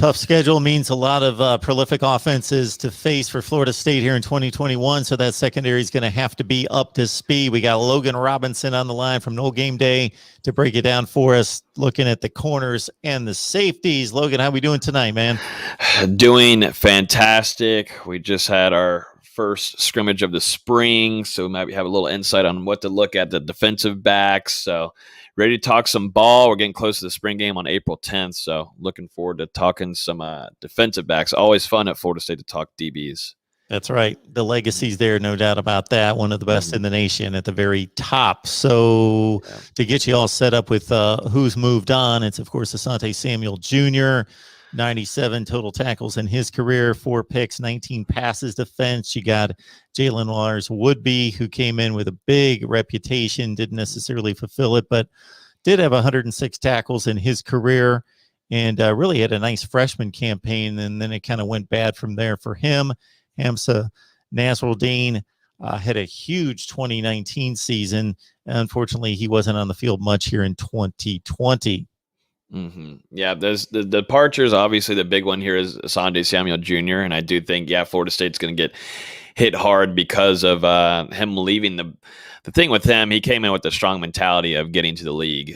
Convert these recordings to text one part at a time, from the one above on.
Tough schedule means a lot of prolific offenses to face for Florida State here in 2021, so that secondary is going to have to be up to speed. We got Logan Robinson on the line from No Game Day to break it down for us, looking at the corners and the safeties. Logan, how we doing tonight, man? Doing fantastic. We just had our first scrimmage of the spring, so we might have a little insight on what to look at the defensive backs. So ready to talk some ball. We're getting close to the spring game on April 10th, so looking forward to talking some defensive backs. Always fun at Florida State to talk DBs. That's right. The legacy's there, no doubt about that. One of the best in the nation at the very top. So to get you all set up with who's moved on, it's, of course, Asante Samuel Jr., 97 total tackles in his career, 4 picks, 19 passes defense. You got Jalen Lars-Woodby, who came in with a big reputation, didn't necessarily fulfill it, but did have 106 tackles in his career and really had a nice freshman campaign, and then it kind of went bad from there for him. Hamza Nasruddin had a huge 2019 season. Unfortunately, he wasn't on the field much here in 2020. Mm-hmm. Yeah, there's the departures. Obviously, the big one here is Asante Samuel Jr., and I do think, Florida State's going to get hit hard because of him leaving. The thing with him, he came in with a strong mentality of getting to the league.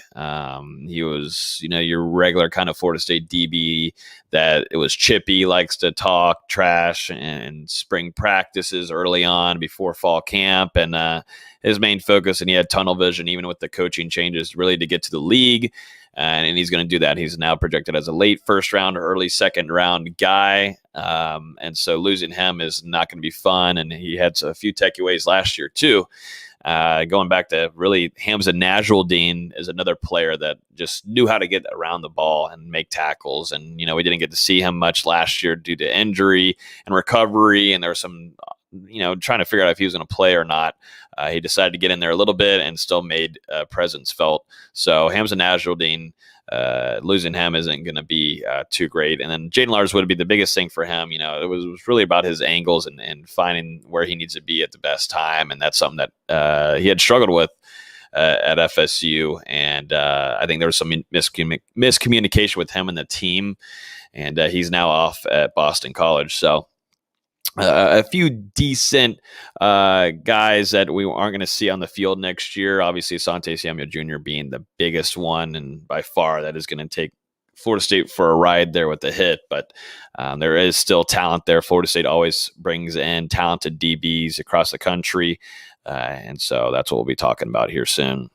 He was, your regular kind of Florida State DB that it was chippy, likes to talk trash and spring practices early on before fall camp. And his main focus, and he had tunnel vision, even with the coaching changes, really to get to the league. And he's going to do that. He's now projected as a late first round or early second round guy. And so losing him is not going to be fun. And he had a few takeaways last year too. Going back to really Hamza Nasruddin is another player that just knew how to get around the ball and make tackles. And, we didn't get to see him much last year due to injury and recovery. And there was some, trying to figure out if he was going to play or not. He decided to get in there a little bit and still made presence felt. So Hamza Nasruddin, losing him isn't going to be too great. And then Jaden Lars would be the biggest thing for him. It was really about his angles and finding where he needs to be at the best time. And that's something that he had struggled with at FSU. And I think there was some miscommunication with him and the team. And he's now off at Boston College. So a few decent guys that we aren't going to see on the field next year. Obviously, Asante Samuel Jr. being the biggest one, and by far that is going to take Florida State for a ride there with the hit. But there is still talent there. Florida State always brings in talented DBs across the country, and so that's what we'll be talking about here soon.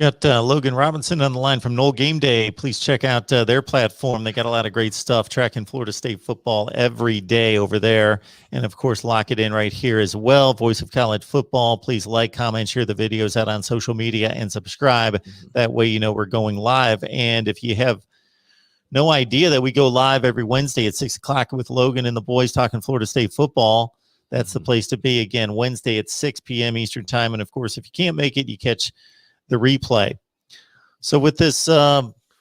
Got Logan Robinson on the line from No Game Day. Please check out their platform. They got a lot of great stuff tracking Florida State football every day over there. And, of course, lock it in right here as well. Voice of College Football. Please like, comment, share the videos out on social media, and subscribe. That way we're going live. And if you have no idea that we go live every Wednesday at 6 o'clock with Logan and the boys talking Florida State football, that's the place to be. Again, Wednesday at 6 p.m. Eastern Time. And, of course, if you can't make it, you catch the replay. So with this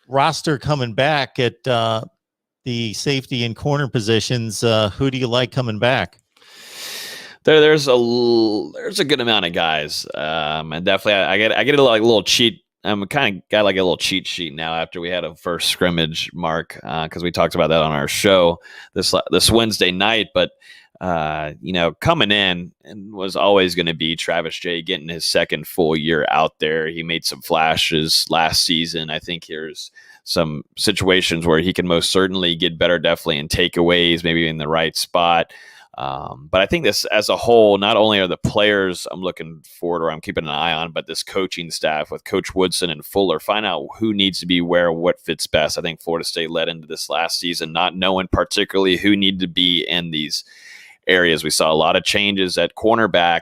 roster coming back at the safety and corner positions, who do you like coming back? There's a good amount of guys, and definitely I get a little cheat. I'm kind of got like a little cheat sheet now after we had a first scrimmage, Mark, because we talked about that on our show this Wednesday night, but. Coming in and was always going to be Travis Jay getting his second full year out there. He made some flashes last season. I think there's some situations where he can most certainly get better, definitely in takeaways, maybe in the right spot. But I think this as a whole, not only are the players I'm looking forward or I'm keeping an eye on, but this coaching staff with Coach Woodson and Fuller, find out who needs to be where, what fits best. I think Florida State led into this last season not knowing particularly who needed to be in these areas. We saw a lot of changes at cornerback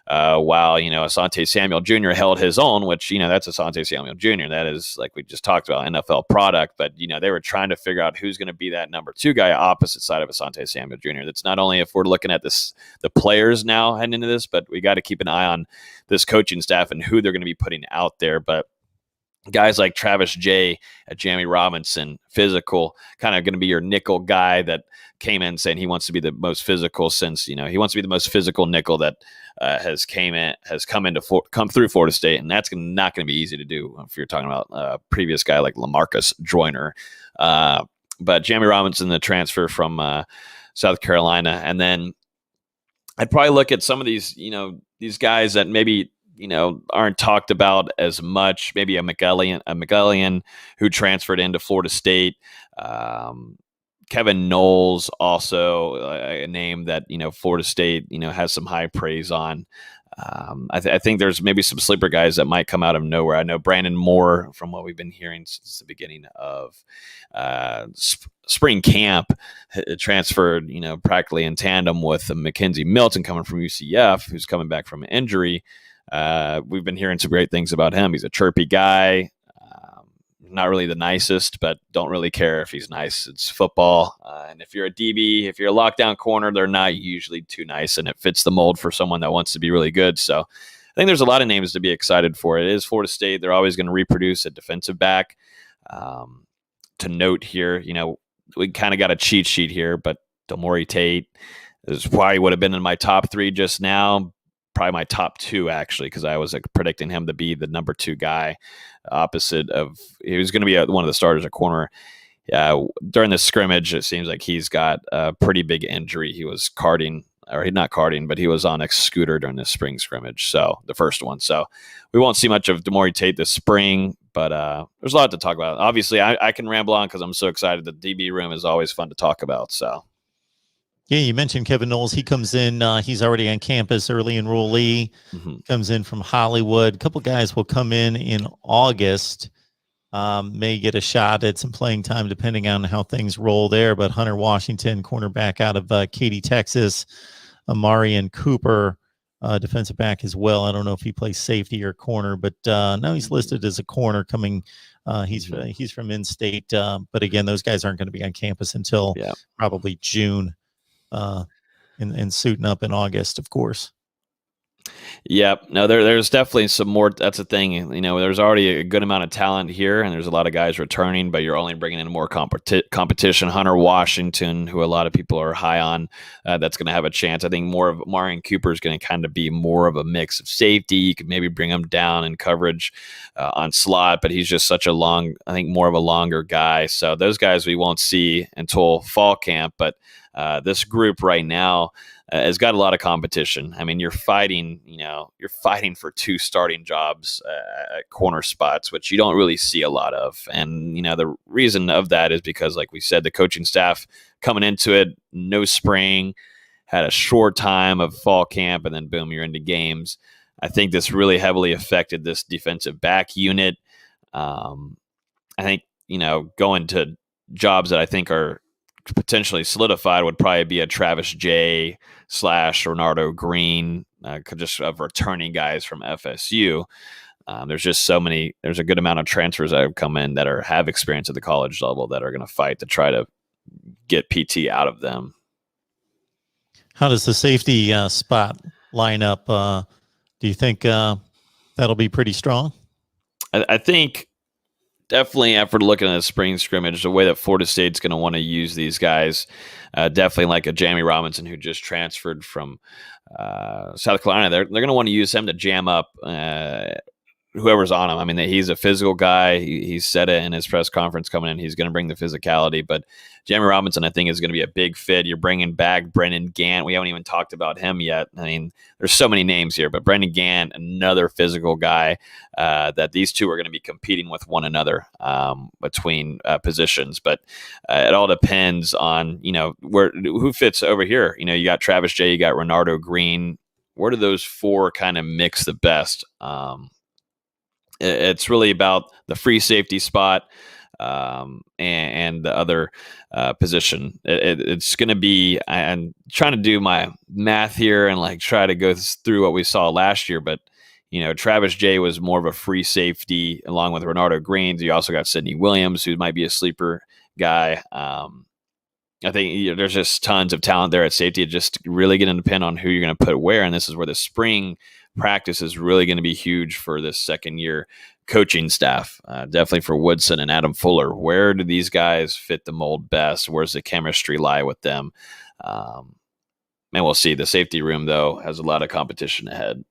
while, Asante Samuel Jr. held his own, which, that's Asante Samuel Jr. That is, like we just talked about, NFL product. But, they were trying to figure out who's going to be that number 2 guy opposite side of Asante Samuel Jr. That's not only if we're looking at the players now heading into this, but we got to keep an eye on this coaching staff and who they're going to be putting out there. But guys like Travis Jay, Jamie Robinson, physical, kind of going to be your nickel guy that came in saying he wants to be the most physical since, he wants to be the most physical nickel that has come through Florida State. And that's not going to be easy to do if you're talking about a previous guy like LaMarcus Joyner. But Jamie Robinson, the transfer from South Carolina, and then I'd probably look at some of these, these guys that maybe aren't talked about as much. Maybe a McGillian who transferred into Florida State. Kevin Knowles, also a name that Florida State has some high praise on. I think there's maybe some sleeper guys that might come out of nowhere. I know Brandon Moore, from what we've been hearing since the beginning of spring camp, transferred, practically in tandem with Mackenzie Milton coming from UCF, who's coming back from an injury. We've been hearing some great things about him. He's a chirpy guy. Not really the nicest, but don't really care if he's nice. It's football. And if you're a DB, if you're a lockdown corner, they're not usually too nice, and it fits the mold for someone that wants to be really good. So I think there's a lot of names to be excited for. It is Florida State. They're always going to reproduce a defensive back. To note here, we kind of got a cheat sheet here, but Demore Tate is probably would have been in my top 3 just now. Probably my top 2, actually, because I was predicting him to be the number 2 guy opposite of, he was going to be one of the starters at corner. During the scrimmage, it seems like he's got a pretty big injury. He was not carting, but he was on a scooter during the spring scrimmage. So the first one. So we won't see much of Demore Tate this spring, but there's a lot to talk about. Obviously, I can ramble on because I'm so excited. The DB room is always fun to talk about. So. Yeah, you mentioned Kevin Knowles. He comes in. He's already on campus, early enrollee. Comes in from Hollywood. A couple guys will come in August. May get a shot at some playing time depending on how things roll there. But Hunter Washington, cornerback out of Katy, Texas. Amarian Cooper, defensive back as well. I don't know if he plays safety or corner, but now he's listed as a corner coming. He's from in-state. But again, those guys aren't going to be on campus until probably June. And suiting up in August, of course. Yep. No, there's definitely some more. That's the thing. There's already a good amount of talent here, and there's a lot of guys returning, but you're only bringing in more competition. Hunter Washington, who a lot of people are high on, that's going to have a chance. I think more of Marion Cooper is going to kind of be more of a mix of safety. You could maybe bring him down in coverage on slot, but he's just such more of a longer guy. So those guys we won't see until fall camp, but this group right now has got a lot of competition. I mean, you're fighting for 2 starting jobs at corner spots, which you don't really see a lot of. And, the reason of that is because, like we said, the coaching staff coming into it, no spring, had a short time of fall camp, and then boom, you're into games. I think this really heavily affected this defensive back unit. I think, going to jobs that I think are potentially solidified would probably be a Travis J / Renardo Green, just of returning guys from FSU. There's just there's a good amount of transfers that have come in that have experience at the college level that are going to fight to try to get PT out of them. How does the safety spot line up? Do you think that'll be pretty strong? I think definitely after looking at the spring scrimmage, the way that Florida State's going to want to use these guys, definitely like a Jamie Robinson who just transferred from South Carolina, they're going to want to use him to jam up whoever's on him. I mean, he's a physical guy. He said it in his press conference coming in. He's going to bring the physicality, but Jamie Robinson, I think, is going to be a big fit. You're bringing back Brendan Gant. We haven't even talked about him yet. I mean, there's so many names here, but Brendan Gant, another physical guy that these two are going to be competing with one another between positions. But it all depends on, who fits over here. You got Travis J, you got Renardo Green. Where do those 4 kind of mix the best? It's really about the free safety spot and the other position. It's going to be, I'm trying to do my math here and try to go through what we saw last year, but Travis J was more of a free safety along with Renardo Green. You also got Sidney Williams, who might be a sleeper guy. I think there's just tons of talent there at safety. It's just really going to depend on who you're going to put where. And this is where the spring practice is really going to be huge for this second year coaching staff. Definitely for Woodson and Adam Fuller. Where do these guys fit the mold best? Where's the chemistry lie with them? And we'll see. The safety room, though, has a lot of competition ahead.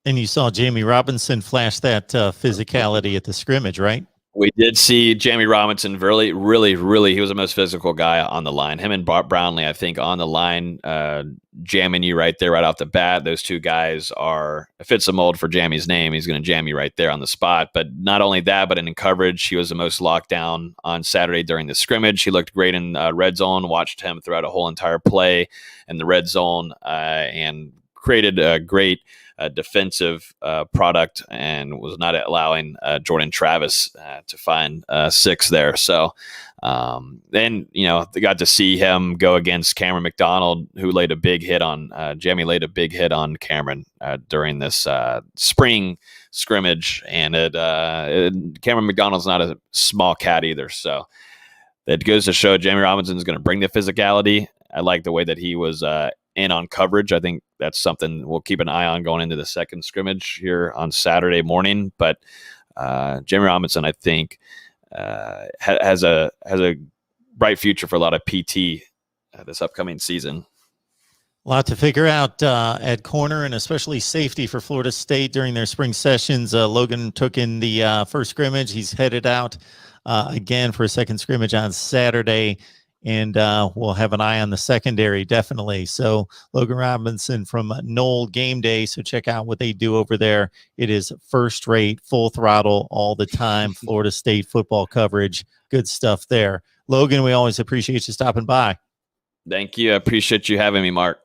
And you saw Jamie Robinson flash that physicality at the scrimmage, right? We did see Jamie Robinson really, he was the most physical guy on the line. Him and Brownlee, I think, on the line, jamming you right there right off the bat. Those two guys fits the mold for Jamie's name. He's going to jam you right there on the spot. But not only that, but in coverage, he was the most locked down on Saturday during the scrimmage. He looked great in red zone, watched him throughout a whole entire play in the red zone, and created a great defensive product and was not allowing Jordan Travis to find 6 there. So then, they got to see him go against Cameron McDonald, who laid a big hit on Jamie laid a big hit on Cameron during this spring scrimmage. And Cameron McDonald's not a small cat either. So that goes to show Jamie Robinson is going to bring the physicality. I like the way that he was in on coverage. I think that's something we'll keep an eye on going into the second scrimmage here on Saturday morning. But Jamie Robinson, I think, has a bright future for a lot of PT this upcoming season. A lot to figure out at corner and especially safety for Florida State during their spring sessions. Logan took in the first scrimmage. He's headed out again for a second scrimmage on Saturday. And we'll have an eye on the secondary, definitely. So Logan Robinson from Knoll Game Day. So check out what they do over there. It is first rate, full throttle, all the time. Florida State football coverage. Good stuff there. Logan, we always appreciate you stopping by. Thank you. I appreciate you having me, Mark.